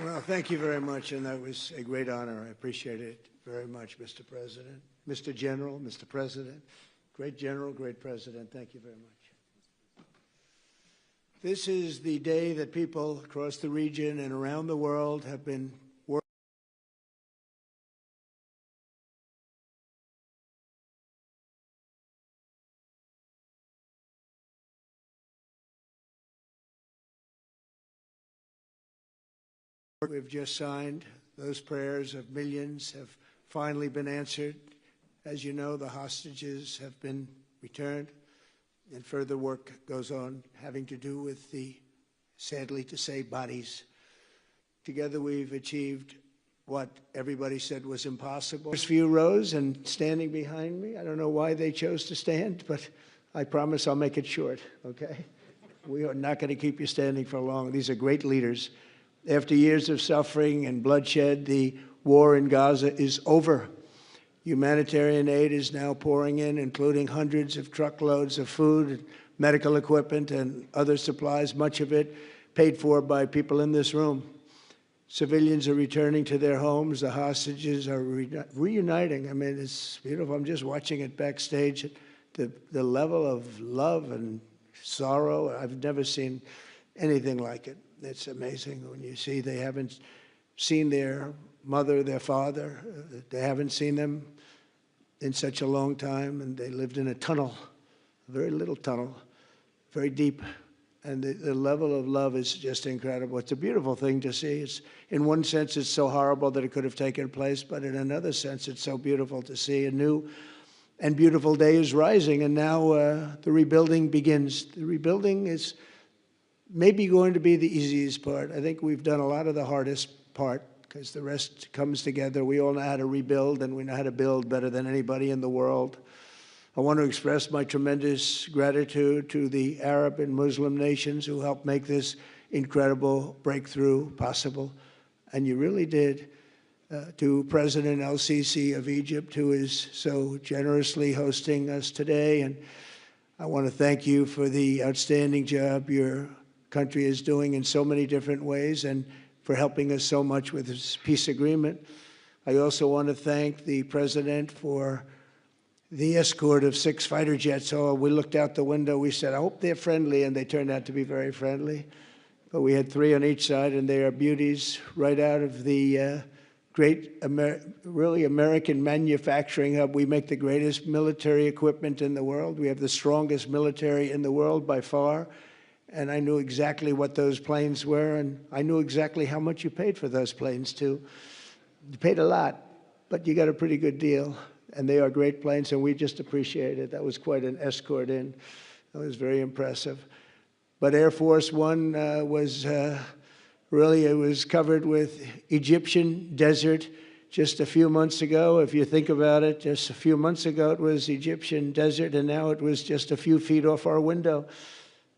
Well, thank you very much, and that was a great honor. I appreciate it very much, Mr. President. Mr. General, Mr. President, great General, great President, thank you very much. This is the day that people across the region and around the world have been working. We've just signed. Those prayers of millions have finally been answered. As you know, the hostages have been returned, and further work goes on having to do with the, sadly to say, bodies. Together we've achieved what everybody said was impossible. There's a few rows and standing behind me. I don't know why they chose to stand, but I promise I'll make it short, okay? We are not going to keep you standing for long. These are great leaders. After years of suffering and bloodshed, the war in Gaza is over. Humanitarian aid is now pouring in, including hundreds of truckloads of food, medical equipment, and other supplies, much of it paid for by people in this room. Civilians are returning to their homes. The hostages are reuniting. I mean, it's beautiful. I'm just watching it backstage. The level of love and sorrow, I've never seen anything like it. It's amazing when you see they haven't seen their mother, their father. They haven't seen them in such a long time, and they lived in a tunnel, a very little tunnel, very deep. And the level of love is just incredible. It's a beautiful thing to see. It's, in one sense, it's so horrible that it could have taken place, but in another sense, it's so beautiful to see. A new and beautiful day is rising, and now the rebuilding begins. The rebuilding is maybe going to be the easiest part. I think we've done a lot of the hardest part because the rest comes together. We all know how to rebuild, and we know how to build better than anybody in the world. I want to express my tremendous gratitude to the Arab and Muslim nations who helped make this incredible breakthrough possible, and you really did. To President El-Sisi of Egypt, who is so generously hosting us today, and I want to thank you for the outstanding job your country is doing in so many different ways and for helping us so much with this peace agreement. I also want to thank the President for the escort of 6 fighter jets. Oh, we looked out the window, we said, I hope they're friendly, and they turned out to be very friendly. But we had 3 on each side, and they are beauties right out of the great, really American manufacturing hub. We make the greatest military equipment in the world. We have the strongest military in the world by far. And I knew exactly what those planes were, and I knew exactly how much you paid for those planes, too. You paid a lot, but you got a pretty good deal. And they are great planes, and we just appreciate it. That was quite an escort in. That was very impressive. But Air Force One was really, it was covered with Egyptian desert just a few months ago. If you think about it, just a few months ago it was Egyptian desert, and now it was just a few feet off our window.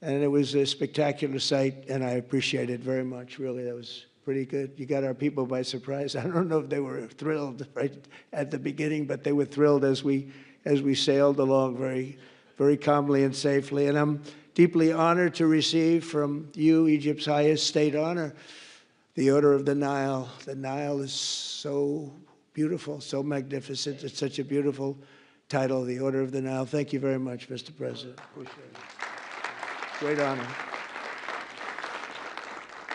And it was a spectacular sight, and I appreciate it very much. Really, that was pretty good. You got our people by surprise. I don't know if they were thrilled right at the beginning, but they were thrilled as we sailed along very, very calmly and safely. And I'm deeply honored to receive from you, Egypt's highest state honor, the Order of the Nile. The Nile is so beautiful, so magnificent. It's such a beautiful title, the Order of the Nile. Thank you very much, Mr. President. Appreciate it. Great honor.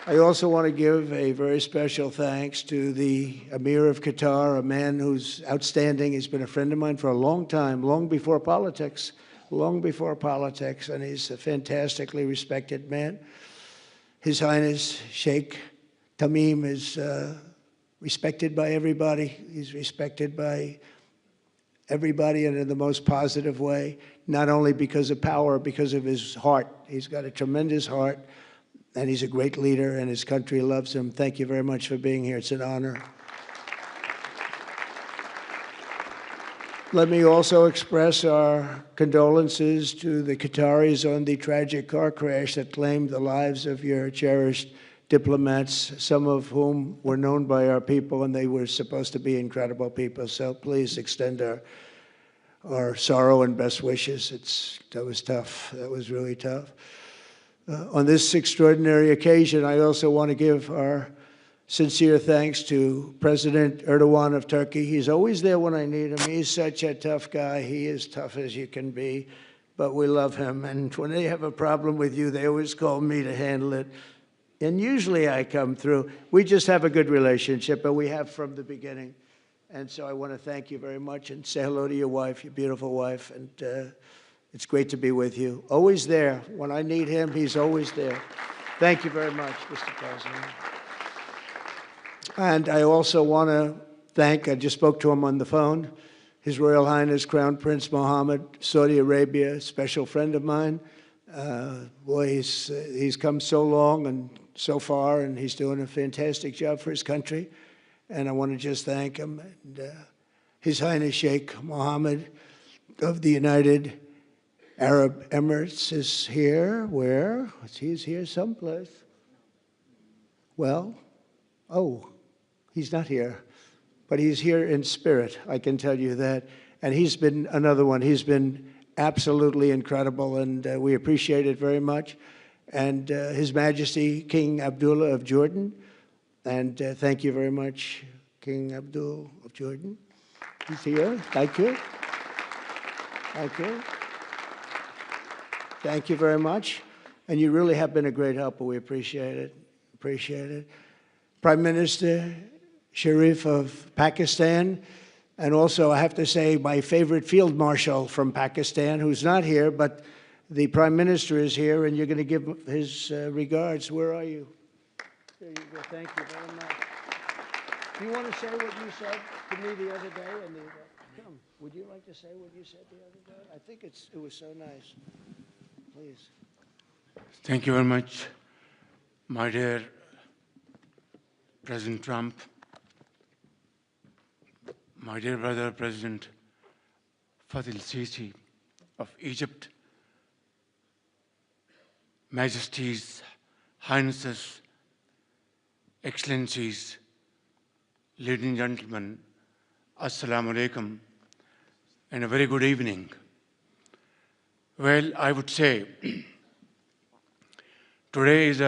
I also want to give a very special thanks to the Emir of Qatar, a man who's outstanding. He's been a friend of mine for a long time, long before politics, and he's a fantastically respected man. His Highness Sheikh Tamim is respected by everybody. He's respected by everybody, and in the most positive way, not only because of power, because of his heart. He's got a tremendous heart, and he's a great leader, and his country loves him. Thank you very much for being here. It's an honor. Let me also express our condolences to the Qataris on the tragic car crash that claimed the lives of your cherished diplomats, some of whom were known by our people, and they were supposed to be incredible people. So please extend our sorrow and best wishes. That was tough. That was really tough. On this extraordinary occasion, I also want to give our sincere thanks to President Erdogan of Turkey. He's always there when I need him. He's such a tough guy. He is tough as you can be, but we love him. And when they have a problem with you, they always call me to handle it. And usually I come through. We just have a good relationship, and we have from the beginning. And so I want to thank you very much and say hello to your wife, your beautiful wife. And it's great to be with you. Always there. When I need him, he's always there. Thank you very much, Mr. President. And I also want to thank, I just spoke to him on the phone, His Royal Highness Crown Prince Mohammed, Saudi Arabia, a special friend of mine. Boy, he's come so long and so far, and he's doing a fantastic job for his country. And I want to just thank him. And, His Highness Sheikh Mohammed of the United Arab Emirates is here. Where? He's here someplace. Well, oh, he's not here, but he's here in spirit, I can tell you that. And he's been another one. He's been absolutely incredible, and we appreciate it very much. And His Majesty King Abdullah of Jordan, and thank you very much, King Abdullah of Jordan. He's here. Thank you. Thank you. Thank you very much. And you really have been a great helper. We appreciate it. Appreciate it. Prime Minister Sharif of Pakistan, and also I have to say my favorite field marshal from Pakistan, who's not here, but the Prime Minister is here, and you're going to give his regards. Where are you? There you go. Thank you very much. Do you want to say what you said to me the other day? Come, would you like to say what you said the other day? I think it was so nice. Please. Thank you very much, my dear President Trump, my dear brother, President Faisal Sisi of Egypt, Majesties, Highnesses, Excellencies, ladies and gentlemen, Assalamu alaikum, and a very good evening. Well, I would say today is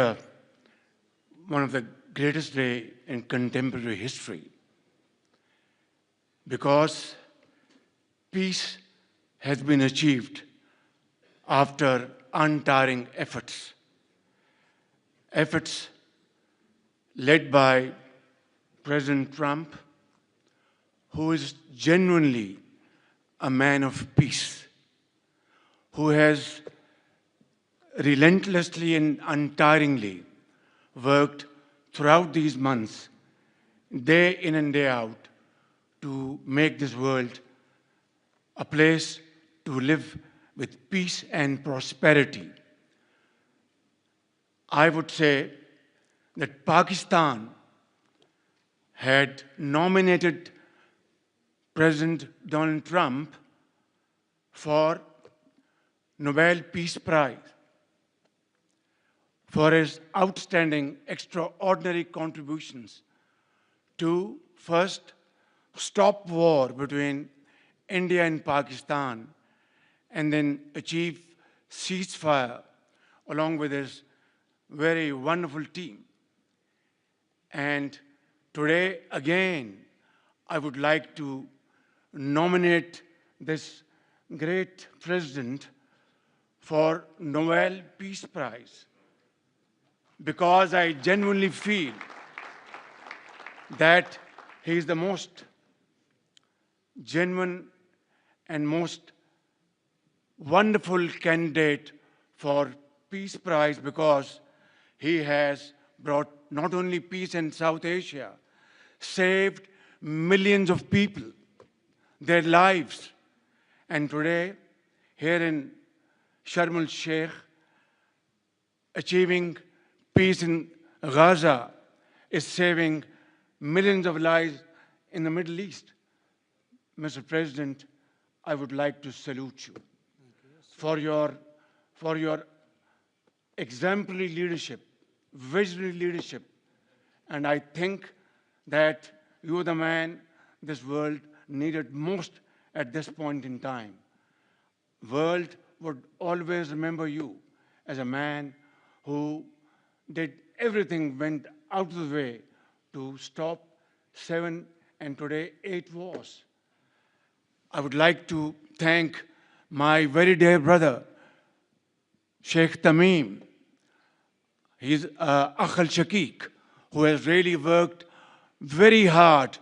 one of the greatest days in contemporary history, because peace has been achieved after untiring efforts led by President Trump, who is genuinely a man of peace, who has relentlessly and untiringly worked throughout these months, day in and day out, to make this world a place to live with peace and prosperity. I would say that Pakistan had nominated President Donald Trump for Nobel Peace Prize for his outstanding, extraordinary contributions to first stop war between India and Pakistan, and then achieve ceasefire along with his very wonderful team. And today, again, I would like to nominate this great president for Nobel Peace Prize, because I genuinely feel that he is the most genuine and most wonderful candidate for Peace Prize, because he has brought not only peace in South Asia, saved millions of people, their lives. And today, here in Sharm el Sheikh, achieving peace in Gaza is saving millions of lives in the Middle East. Mr. President, I would like to salute you for your exemplary leadership, visionary leadership. And I think that you are the man this world needed most at this point in time. World would always remember you as a man who did everything, went out of the way to stop 7 and today 8 wars. I would like to thank my very dear brother, Sheikh Tamim. He's Akh al-Shaqiq, who has really worked very hard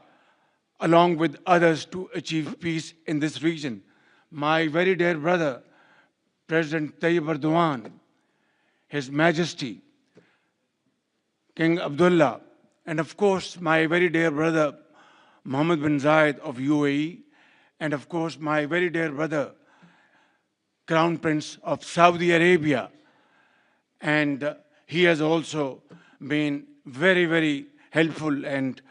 along with others to achieve peace in this region. My very dear brother, President Tayyip Erdogan, His Majesty, King Abdullah, and of course, my very dear brother, Mohammed bin Zayed of UAE, and of course, my very dear brother, Crown Prince of Saudi Arabia. And he has also been very, very helpful and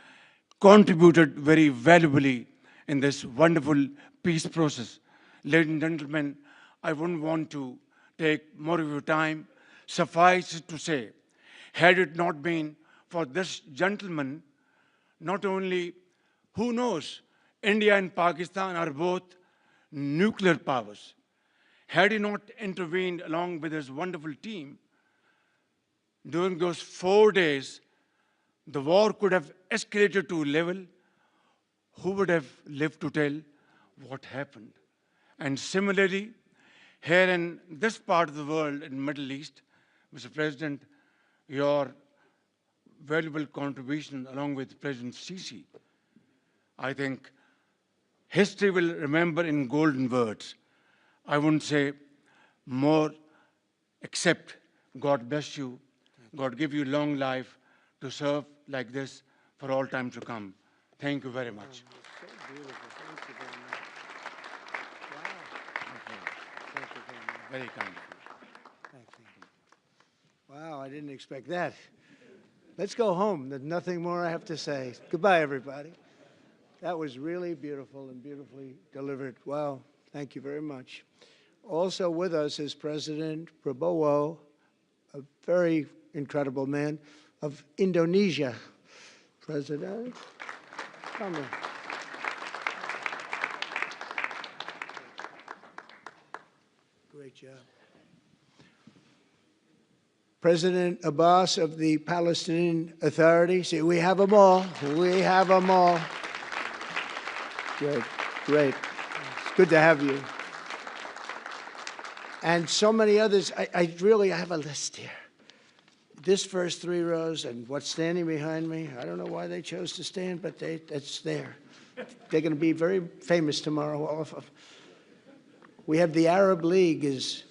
contributed very valuably in this wonderful peace process. Ladies and gentlemen, I wouldn't want to take more of your time. Suffice it to say, had it not been for this gentleman, not only, who knows, India and Pakistan are both nuclear powers. Had he not intervened along with his wonderful team, during those 4 days, the war could have escalated to a level. Who would have lived to tell what happened? And similarly, here in this part of the world, in the Middle East, Mr. President, your valuable contribution along with President Sisi, I think history will remember in golden words. I wouldn't say more, except God bless you, God give you long life to serve like this for all time to come. Thank you very much. Oh, so beautiful. Thank you very much. Wow. Thank you very much. Very kind of you. Thank you. Wow, I didn't expect that. Let's go home. There's nothing more I have to say. Goodbye, everybody. That was really beautiful and beautifully delivered. Wow, thank you very much. Also with us is President Prabowo, a very incredible man of Indonesia. President, come in. Great job. President Abbas of the Palestinian Authority. See, we have them all. We have them all. Great, great. It's good to have you. And so many others. I really have a list here. This first 3 rows and what's standing behind me, I don't know why they chose to stand, but it's there. They're going to be very famous tomorrow, all of them. We have the Arab League is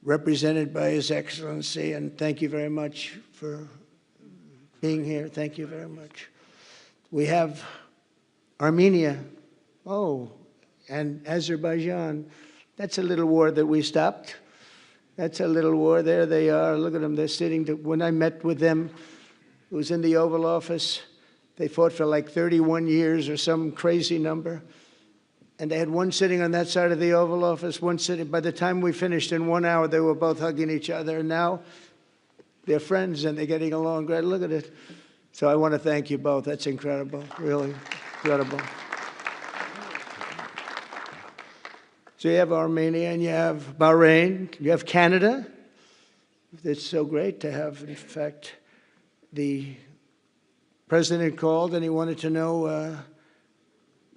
represented by His Excellency, and thank you very much for being here. Thank you very much. We have Armenia, and Azerbaijan. That's a little war that we stopped. That's a little war. There they are. Look at them. They're sitting. When I met with them, it was in the Oval Office. They fought for like 31 years or some crazy number. And they had one sitting on that side of the Oval Office, one sitting. By the time we finished in 1 hour, they were both hugging each other. And now they're friends and they're getting along great. Look at it. So I want to thank you both. That's incredible. Really incredible. So you have Armenia and you have Bahrain, you have Canada. It's so great to have, in fact, the president called and he wanted to know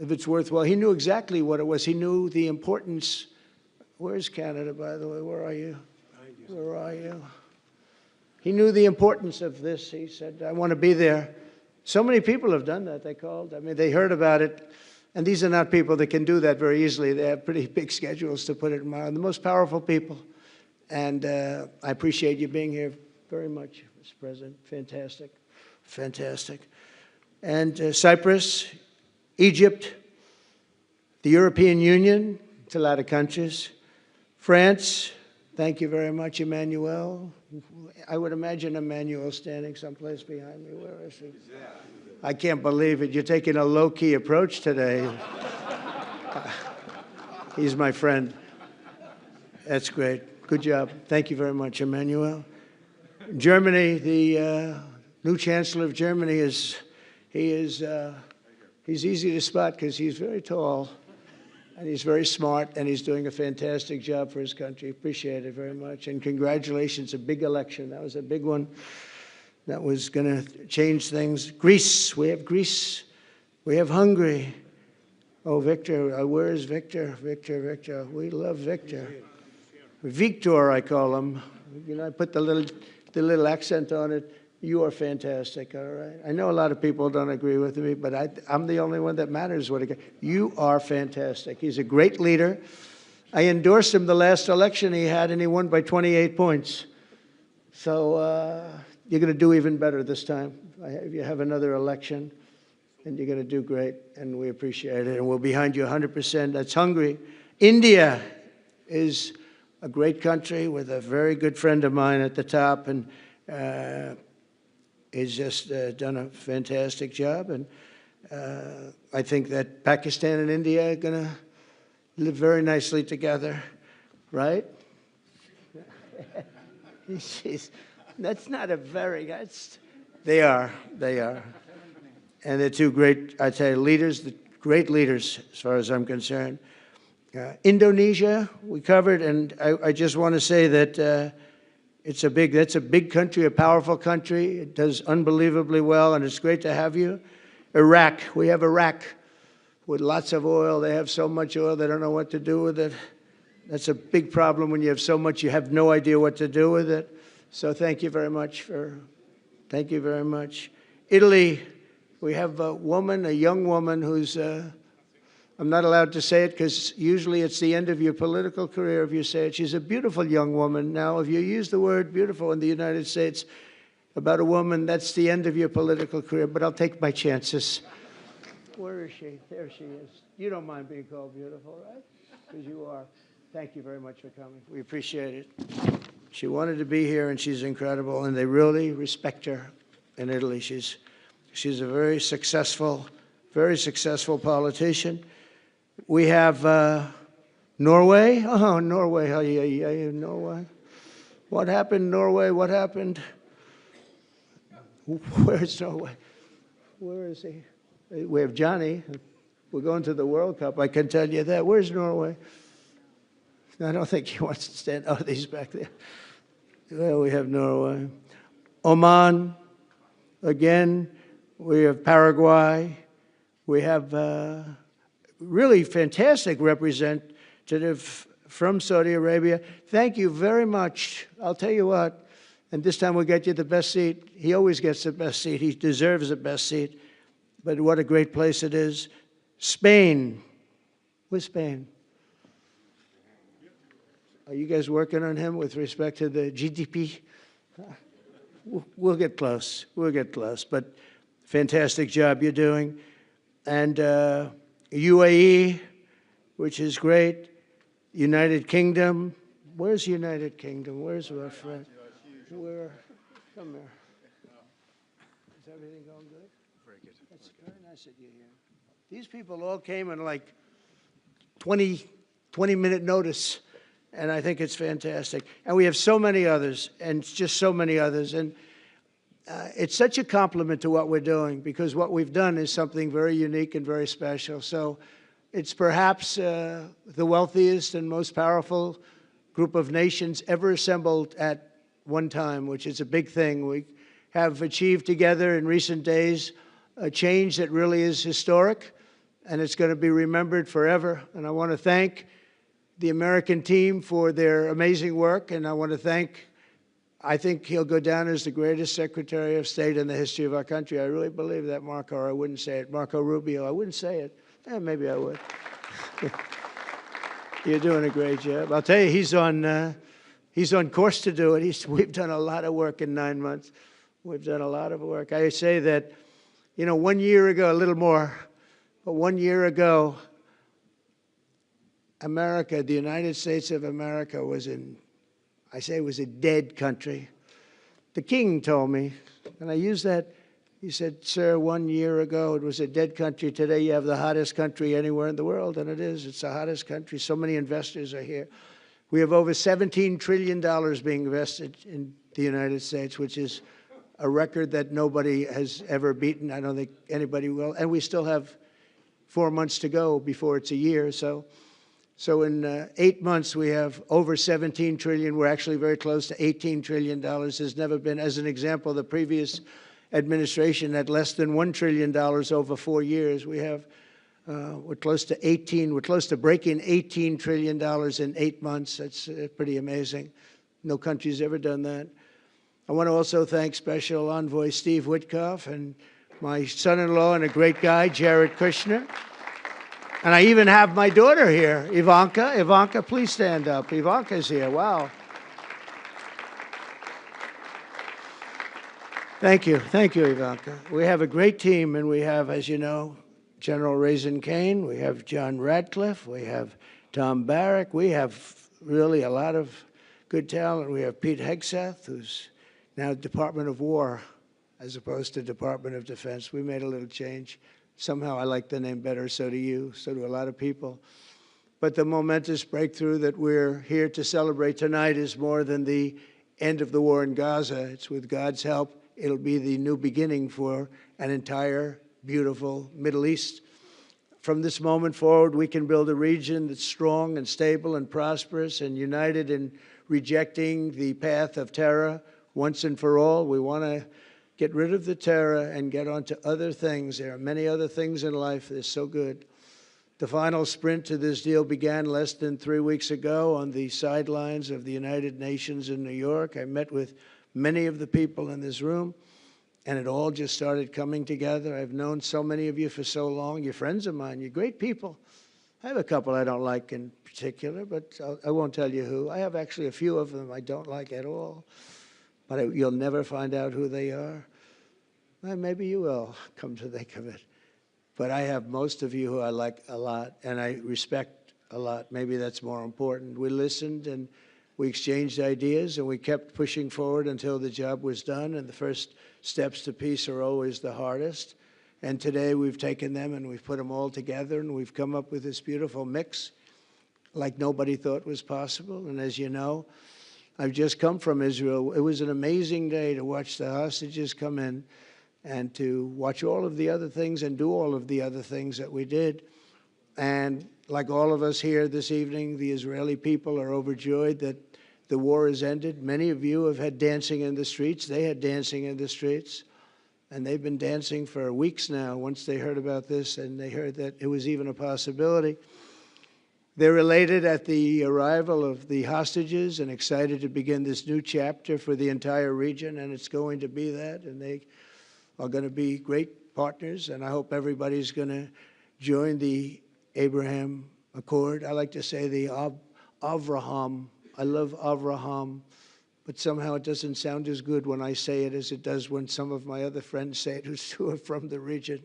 if it's worthwhile. He knew exactly what it was. He knew the importance. Where's Canada, by the way? Where are you? Where are you? He knew the importance of this. He said, I want to be there. So many people have done that. They called. I mean, they heard about it. And these are not people that can do that very easily. They have pretty big schedules, to put it mildly. The most powerful people. And I appreciate you being here very much, Mr. President. Fantastic. Fantastic. And Cyprus, Egypt, the European Union, it's a lot of countries. France, thank you very much, Emmanuel. I would imagine Emmanuel standing someplace behind me. Where is he? I can't believe it. You're taking a low-key approach today. He's my friend. That's great. Good job. Thank you very much, Emmanuel. Germany, the new Chancellor of Germany he's easy to spot because he's very tall and he's very smart and he's doing a fantastic job for his country. Appreciate it very much. And congratulations, a big election. That was a big one. that was going to change things. Greece, we have Greece. We have Hungary. Oh, Victor, where is Victor? Victor. We love Victor. Victor, I call him. You know, I put the little accent on it. You are fantastic, all right? I know a lot of people don't agree with me, but I'm the only one that matters. You are fantastic. He's a great leader. I endorsed him the last election he had, and he won by 28 points. So you're going to do even better this time. If you have another election, and you're going to do great, and we appreciate it, and we're behind you 100%. That's Hungary. India is a great country with a very good friend of mine at the top, and he's just done a fantastic job. And I think that Pakistan and India are going to live very nicely together, right? That's not a very, they are. And they're two great, I'd say, leaders, great leaders as far as I'm concerned. Indonesia, we covered, and I just want to say that that's a big country, a powerful country. It does unbelievably well, and it's great to have you. Iraq, we have Iraq with lots of oil. They have so much oil, they don't know what to do with it. That's a big problem when you have so much, you have no idea what to do with it. So thank you very much thank you very much. Italy, we have a young woman who's, I'm not allowed to say it because usually it's the end of your political career if you say it. She's a beautiful young woman. Now, if you use the word beautiful in the United States about a woman, that's the end of your political career, but I'll take my chances. Where is she? There she is. You don't mind being called beautiful, right? Because you are. Thank you very much for coming. We appreciate it. She wanted to be here, and she's incredible, and they really respect her in Italy. She's a very successful politician. We have Norway. Oh, Norway. Norway. What happened, Norway? What happened? Where's Norway? Where is he? We have Johnny. We're going to the World Cup, I can tell you that. Where's Norway? I don't think he wants to stand. Oh, he's back there. Well, we have Norway. Oman, again. We have Paraguay. We have really fantastic representative from Saudi Arabia. Thank you very much. I'll tell you what, and this time we'll get you the best seat. He always gets the best seat. He deserves the best seat. But what a great place it is. Spain. Where's Spain? Are you guys working on him with respect to the GDP? We'll get close. But fantastic job you're doing. And UAE, which is great. United Kingdom. Where's United Kingdom? Where's our friend? Come here. Is everything going good? Very good. That's very nice that you're here. These people all came in like 20-minute notice. And I think it's fantastic. And we have so many others, and just so many others. And it's such a compliment to what we're doing, because what we've done is something very unique and very special. So it's perhaps the wealthiest and most powerful group of nations ever assembled at one time, which is a big thing. We have achieved together in recent days a change that really is historic, and it's going to be remembered forever. And I want to thank the American team for their amazing work, and I want to I think he'll go down as the greatest Secretary of State in the history of our country. I really believe that, Marco, or I wouldn't say it. Marco Rubio, I wouldn't say it. Maybe I would. You're doing a great job. I'll tell you, he's on course to do it. We've done a lot of work in 9 months. We've done a lot of work. I say that, 1 year ago, a little more, but 1 year ago, America, the United States of America was a dead country. The king told me, and I use that, he said, sir, 1 year ago it was a dead country. Today you have the hottest country anywhere in the world, and it is. It's the hottest country. So many investors are here. We have over $17 trillion being invested in the United States, which is a record that nobody has ever beaten. I don't think anybody will. And we still have 4 months to go before it's a year. So So in 8 months, we have over 17 trillion. We're actually very close to $18 trillion. There's never been, as an example, the previous administration had less than $1 trillion over 4 years. We have, we're close to breaking $18 trillion in 8 months. That's pretty amazing. No country's ever done that. I want to also thank Special Envoy Steve Witkoff and my son-in-law and a great guy, Jared Kushner. And I even have my daughter here, Ivanka. Ivanka, please stand up. Ivanka's here. Wow. Thank you. Thank you, Ivanka. We have a great team, and we have, as you know, General Raisin Kane. We have John Radcliffe. We have Tom Barrack. We have really a lot of good talent. We have Pete Hegseth, who's now Department of War as opposed to Department of Defense. We made a little change. Somehow I like the name better, so do you, so do a lot of people. But the momentous breakthrough that we're here to celebrate tonight is more than the end of the war in Gaza. It's with God's help, it'll be the new beginning for an entire beautiful Middle East. From this moment forward, we can build a region that's strong and stable and prosperous and united in rejecting the path of terror once and for all. We want to get rid of the terror and get on to other things. There are many other things in life that are so good. The final sprint to this deal began less than 3 weeks ago on the sidelines of the United Nations in New York. I met with many of the people in this room, and it all just started coming together. I've known so many of you for so long. You're friends of mine. You're great people. I have a couple I don't like in particular, but I won't tell you who. I have actually a few of them I don't like at all, but you'll never find out who they are. Well, maybe you will, come to think of it. But I have most of you who I like a lot and I respect a lot. Maybe that's more important. We listened and we exchanged ideas and we kept pushing forward until the job was done. And the first steps to peace are always the hardest. And today we've taken them and we've put them all together and we've come up with this beautiful mix like nobody thought was possible. And as you know, I've just come from Israel. It was an amazing day to watch the hostages come in and to watch all of the other things and do all of the other things that we did. And like all of us here this evening, the Israeli people are overjoyed that the war has ended. Many of you have had dancing in the streets. They had dancing in the streets. And they've been dancing for weeks now once they heard about this and they heard that it was even a possibility. They're elated at the arrival of the hostages and excited to begin this new chapter for the entire region, and it's going to be that, and they are going to be great partners, and I hope everybody's going to join the Abraham Accord. I like to say the Avraham. I love Avraham, but somehow it doesn't sound as good when I say it as it does when some of my other friends say it who are from the region.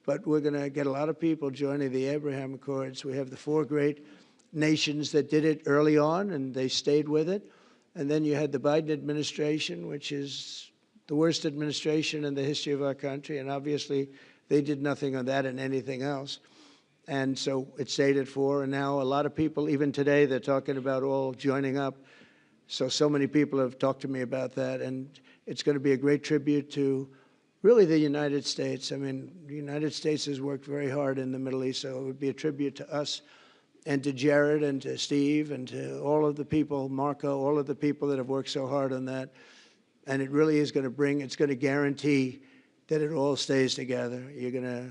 But we're going to get a lot of people joining the Abraham Accords. We have the 4 great nations that did it early on, and they stayed with it. And then you had the Biden administration, which is the worst administration in the history of our country, and obviously they did nothing on that and anything else. And so it stayed at 4, and now a lot of people, even today, they're talking about all joining up. So many people have talked to me about that, and it's going to be a great tribute to really the United States. I mean, the United States has worked very hard in the Middle East, so it would be a tribute to us and to Jared and to Steve and to all of the people, Marco, all of the people that have worked so hard on that. And it really is going to bring, it's going to guarantee that it all stays together. You're going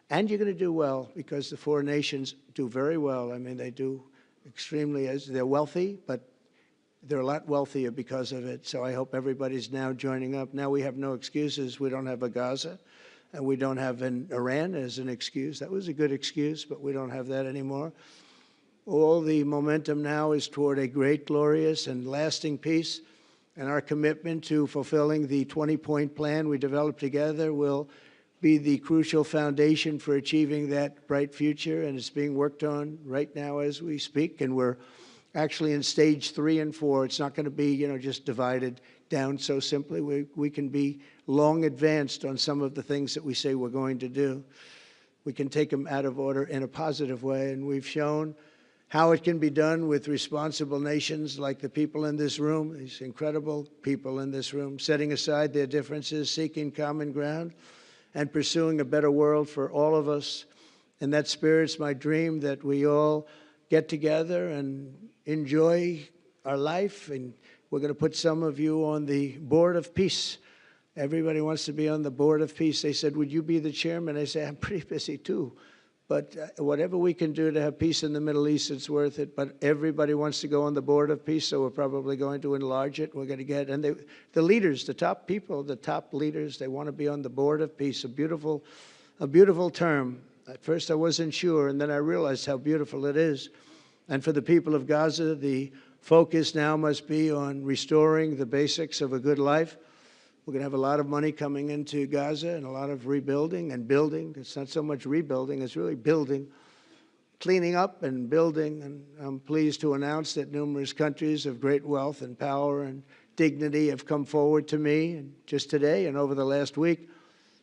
to do well because the 4 nations do very well. I mean, they do extremely, they're wealthy, but they're a lot wealthier because of it. So I hope everybody's now joining up. Now we have no excuses. We don't have a Gaza, and we don't have an Iran as an excuse. That was a good excuse, but we don't have that anymore. All the momentum now is toward a great, glorious, and lasting peace. And our commitment to fulfilling the 20-point plan we developed together will be the crucial foundation for achieving that bright future. And it's being worked on right now as we speak. And we're actually in stage 3 and 4. It's not going to be, just divided down so simply. We can be long advanced on some of the things that we say we're going to do. We can take them out of order in a positive way, and we've shown how it can be done with responsible nations like the people in this room, these incredible people in this room, setting aside their differences, seeking common ground, and pursuing a better world for all of us. In that spirit, it's my dream that we all get together and enjoy our life. And we're going to put some of you on the Board of Peace. Everybody wants to be on the Board of Peace. They said, would you be the chairman? I say, I'm pretty busy too. But whatever we can do to have peace in the Middle East, it's worth it. But everybody wants to go on the Board of Peace, so we're probably going to enlarge it. We're going to get, and the leaders, the top people, the top leaders, they want to be on the Board of Peace. A beautiful term. At first I wasn't sure, and then I realized how beautiful it is. And for the people of Gaza, the focus now must be on restoring the basics of a good life. We're going to have a lot of money coming into Gaza and a lot of rebuilding and building. It's not so much rebuilding, it's really building, cleaning up and building. And I'm pleased to announce that numerous countries of great wealth and power and dignity have come forward to me, and just today and over the last week,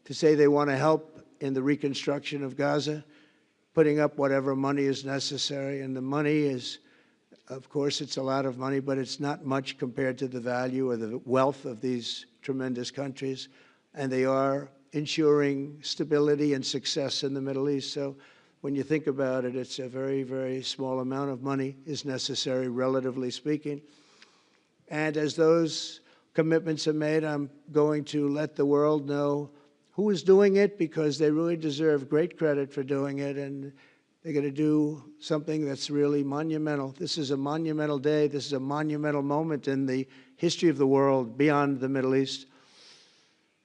to say they want to help in the reconstruction of Gaza, putting up whatever money is necessary. And the money is, of course, it's a lot of money, but it's not much compared to the value or the wealth of these tremendous countries, and they are ensuring stability and success in the Middle East. So when you think about it, it's a very, very small amount of money is necessary, relatively speaking. And as those commitments are made, I'm going to let the world know who is doing it, because they really deserve great credit for doing it, and they're going to do something that's really monumental. This is a monumental day. This is a monumental moment in the history of the world beyond the Middle East.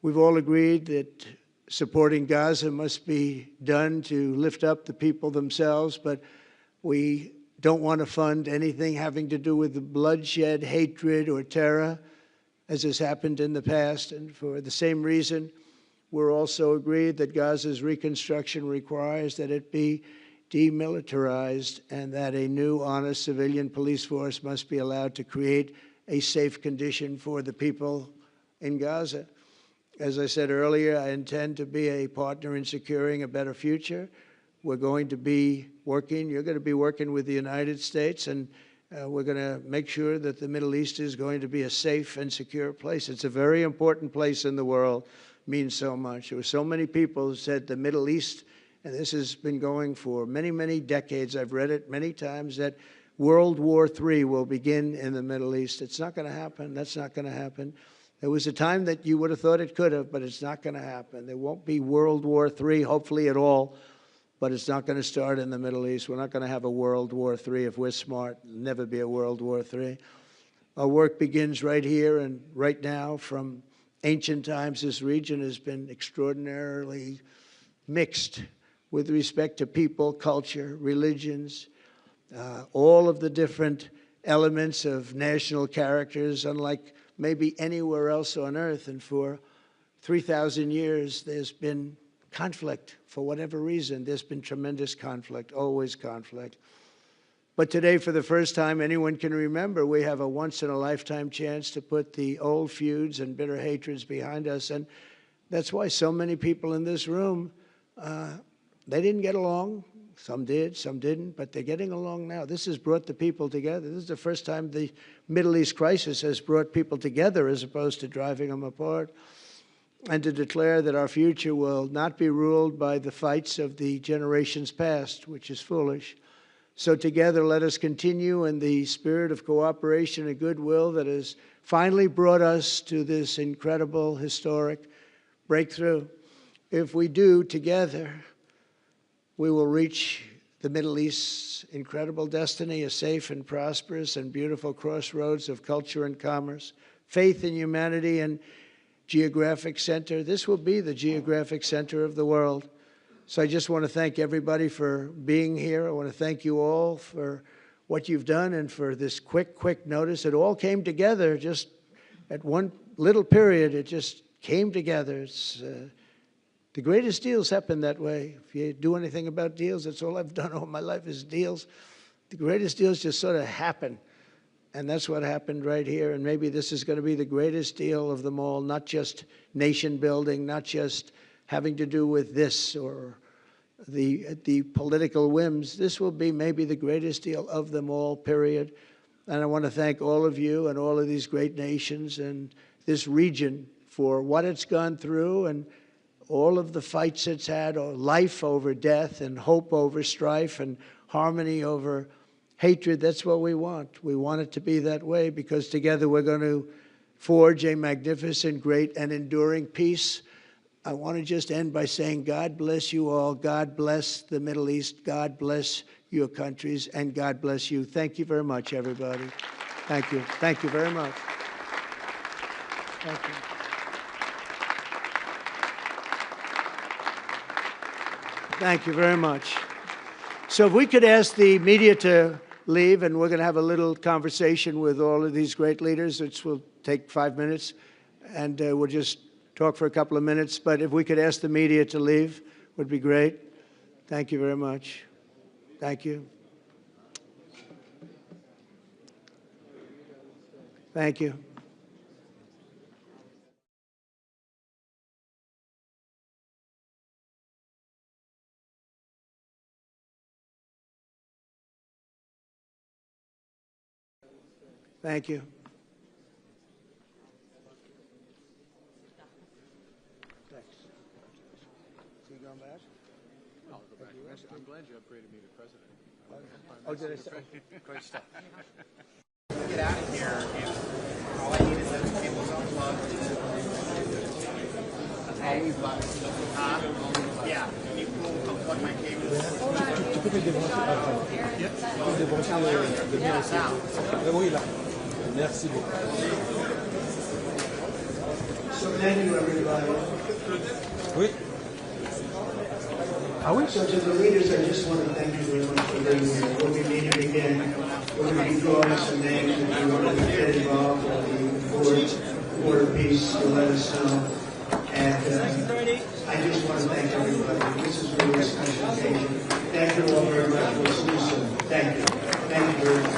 We've all agreed that supporting Gaza must be done to lift up the people themselves, but we don't want to fund anything having to do with bloodshed, hatred, or terror, as has happened in the past. And for the same reason, we're also agreed that Gaza's reconstruction requires that it be demilitarized and that a new, honest civilian police force must be allowed to create a safe condition for the people in Gaza. As I said earlier, I intend to be a partner in securing a better future. We're going to be working, you're going to be working with the United States, and we're going to make sure that the Middle East is going to be a safe and secure place. It's a very important place in the world, means so much. There were so many people who said the Middle East, and this has been going for many, many decades, I've read it many times, that World War III will begin in the Middle East. It's not going to happen. That's not going to happen. There was a time that you would have thought it could have, but it's not going to happen. There won't be World War III, hopefully at all, but it's not going to start in the Middle East. We're not going to have a World War III if we're smart. There'll never be a World War III. Our work begins right here and right now. From ancient times, this region has been extraordinarily mixed with respect to people, culture, religions, all of the different elements of national characters, unlike maybe anywhere else on earth. And for 3,000 years, there's been conflict. For whatever reason, there's been tremendous conflict, always conflict. But today, for the first time anyone can remember, we have a once-in-a-lifetime chance to put the old feuds and bitter hatreds behind us. And that's why so many people in this room, they didn't get along. Some did, some didn't, but they're getting along now. This has brought the people together. This is the first time the Middle East crisis has brought people together as opposed to driving them apart. And to declare that our future will not be ruled by the fights of the generations past, which is foolish. So together, let us continue in the spirit of cooperation and goodwill that has finally brought us to this incredible, historic breakthrough. If we do, together, we will reach the Middle East's incredible destiny, a safe and prosperous and beautiful crossroads of culture and commerce, faith in humanity and geographic center. This will be the geographic center of the world. So I just want to thank everybody for being here. I want to thank you all for what you've done and for this quick notice. It all came together just at one little period. It just came together. It's the greatest deals happen that way. If you do anything about deals, that's all I've done all my life is deals. The greatest deals just sort of happen. And that's what happened right here. And maybe this is going to be the greatest deal of them all, not just nation building, not just having to do with this or the political whims. This will be maybe the greatest deal of them all, period. And I want to thank all of you and all of these great nations and this region for what it's gone through and all of the fights it's had, life over death and hope over strife and harmony over hatred. That's what we want. We want it to be that way because together we're going to forge a magnificent, great, and enduring peace. I want to just end by saying God bless you all. God bless the Middle East. God bless your countries, and God bless you. Thank you very much, everybody. Thank you. Thank you very much. Thank you. Thank you very much. So if we could ask the media to leave, and we're going to have a little conversation with all of these great leaders, which will take 5 minutes, and we'll just talk for a couple of minutes. But if we could ask the media to leave, would be great. Thank you very much. Thank you. Thank you. Thank you. Thanks. So you going back? No, I'll go back. I'm glad you upgraded me to president. Oh, did I say? Great stuff. Get out of here if all I need is those cables unplugged. Okay. Yeah. You will unplug my cables. Tu peux te dévancer avant. Tu peux dévancer le mien aussi. Oui, là. Merci beaucoup. So thank you, everybody. Oui. Ah oui? So to the leaders, I just want to thank you very much for being here. We'll be meeting again. We're going to be drawing some names if you want to get involved for the peace, so let us know. And I just want to thank everybody. This is really a special occasion. Thank you all very much. We'll see you soon. Thank you. Thank you very much.